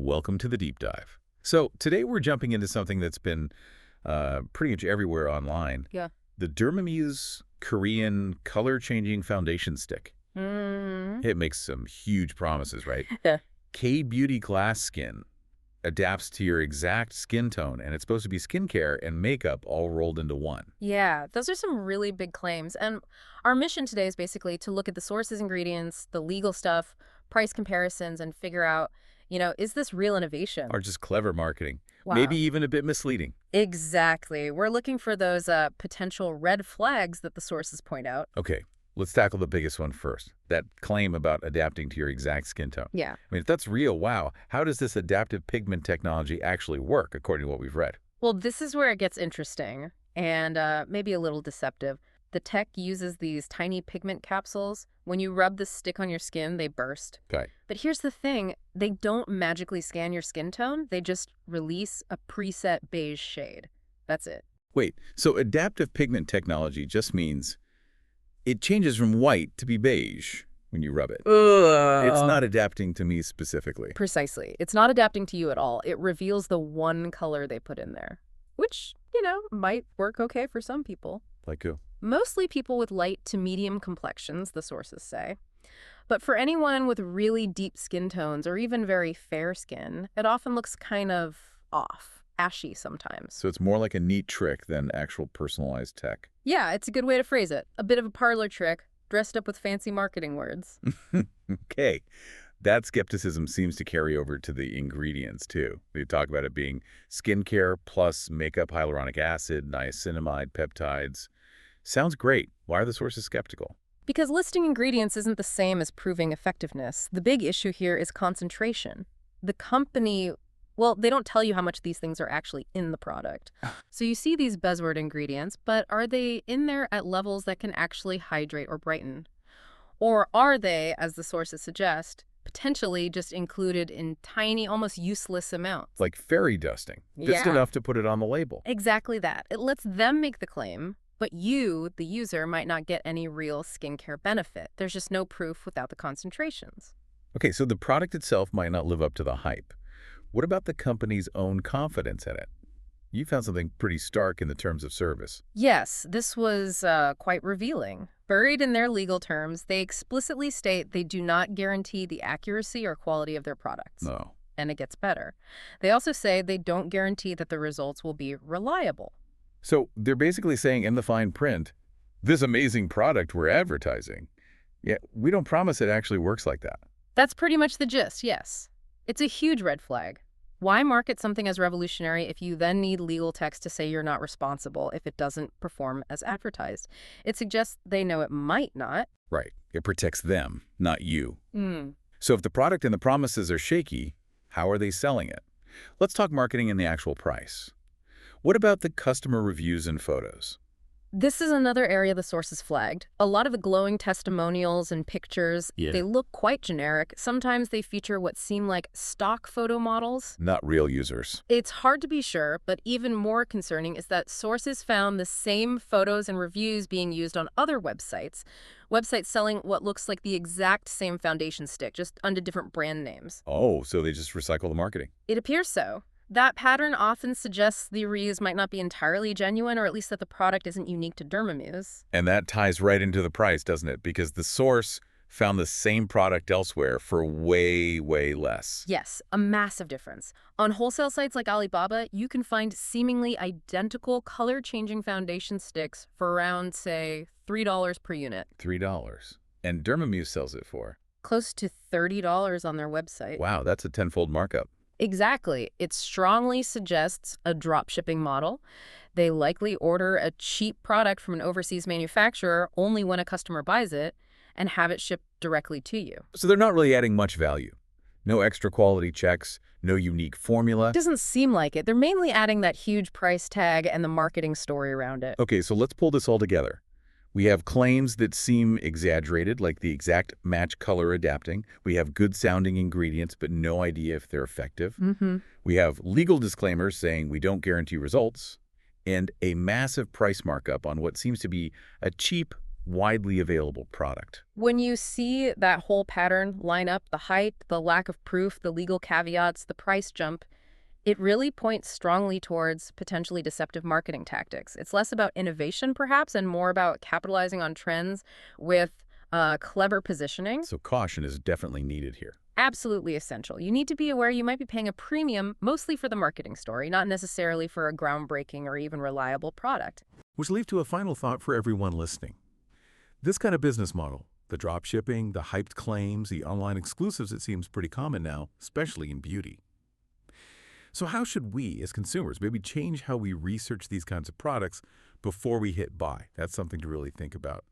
Welcome to the deep dive. So today we're jumping into something that's been pretty much everywhere online. Yeah. The Derma Muse Korean color-changing foundation stick. Mm. It makes some huge promises, right? Yeah. K-Beauty Glass Skin adapts to your exact skin tone, and it's supposed to be skincare and makeup all rolled into one. Yeah, those are some really big claims. And our mission today is basically to look at the sources, ingredients, the legal stuff, price comparisons, and figure out, is this real innovation? Or just clever marketing. Maybe Wow. even a bit misleading. Exactly. We're looking for those potential red flags that the sources point out. Okay, let's tackle the biggest one first. That claim about adapting to your exact skin tone. Yeah. I mean, if that's real, wow, how does this adaptive pigment technology actually work, according to what we've read? Well, this is where it gets interesting and maybe a little deceptive. The tech uses these tiny pigment capsules. When you rub the stick on your skin, they burst. Okay. But here's the thing. They don't magically scan your skin tone. They just release a preset beige shade. That's it. Wait, so adaptive pigment technology just means it changes from white to be beige when you rub it. It's not adapting to me specifically. Precisely. It's not adapting to you at all. It reveals the one color they put in there, which, might work okay for some people. Like who? Mostly people with light to medium complexions, the sources say. But for anyone with really deep skin tones or even very fair skin, it often looks kind of off, ashy sometimes. So it's more like a neat trick than actual personalized tech. Yeah, it's a good way to phrase it. A bit of a parlor trick, dressed up with fancy marketing words. Okay. That skepticism seems to carry over to the ingredients, too. They talk about it being skincare plus makeup hyaluronic acid, niacinamide, peptides. Sounds great. Why are the sources skeptical? Because listing ingredients isn't the same as proving effectiveness. The big issue here is concentration. The company, well, they don't tell you how much these things are actually in the product. So you see these buzzword ingredients, but are they in there at levels that can actually hydrate or brighten? Or are they, as the sources suggest, potentially just included in tiny, almost useless amounts? Like fairy dusting. Just Yeah. enough to put it on the label. Exactly that. It lets them make the claim, but you, the user, might not get any real skincare benefit. There's just no proof without the concentrations. Okay, so the product itself might not live up to the hype. What about the company's own confidence in it? You found something pretty stark in the terms of service. Yes, this was quite revealing. Buried in their legal terms, they explicitly state they do not guarantee the accuracy or quality of their products. No. And it gets better. They also say they don't guarantee that the results will be reliable. So they're basically saying in the fine print, this amazing product we're advertising, yeah, we don't promise it actually works like that. That's pretty much the gist, yes. It's a huge red flag. Why market something as revolutionary if you then need legal text to say you're not responsible if it doesn't perform as advertised? It suggests they know it might not. Right. It protects them, not you. Mm. So if the product and the promises are shaky, how are they selling it? Let's talk marketing and the actual price. What about the customer reviews and photos? This is another area the sources flagged. A lot of the glowing testimonials and pictures, they look quite generic. Sometimes they feature what seem like stock photo models. Not real users. It's hard to be sure, but even more concerning is that sources found the same photos and reviews being used on other websites selling what looks like the exact same foundation stick, just under different brand names. Oh, so they just recycle the marketing. It appears so. That pattern often suggests the reuse might not be entirely genuine, or at least that the product isn't unique to Derma Muse. And that ties right into the price, doesn't it? Because the source found the same product elsewhere for way, way less. Yes, a massive difference. On wholesale sites like Alibaba, you can find seemingly identical color-changing foundation sticks for around, say, $3 per unit. $3. And Derma Muse sells it for? Close to $30 on their website. Wow, that's a tenfold markup. Exactly. It strongly suggests a drop shipping model. They likely order a cheap product from an overseas manufacturer only when a customer buys it and have it shipped directly to you. So they're not really adding much value. No extra quality checks, no unique formula. It doesn't seem like it. They're mainly adding that huge price tag and the marketing story around it. Okay, so let's pull this all together. We have claims that seem exaggerated, like the exact match color adapting. We have good-sounding ingredients, but no idea if they're effective. We have legal disclaimers saying we don't guarantee results, and a massive price markup on what seems to be a cheap widely available product. When you see that whole pattern line up, the hype, the lack of proof, the legal caveats, the price jump, it really points strongly towards potentially deceptive marketing tactics. It's less about innovation, perhaps, and more about capitalizing on trends with clever positioning. So caution is definitely needed here. Absolutely essential. You need to be aware you might be paying a premium mostly for the marketing story, not necessarily for a groundbreaking or even reliable product. Which leads to a final thought for everyone listening. This kind of business model, the drop shipping, the hyped claims, the online exclusives, it seems pretty common now, especially in beauty. So how should we, as consumers, maybe change how we research these kinds of products before we hit buy? That's something to really think about.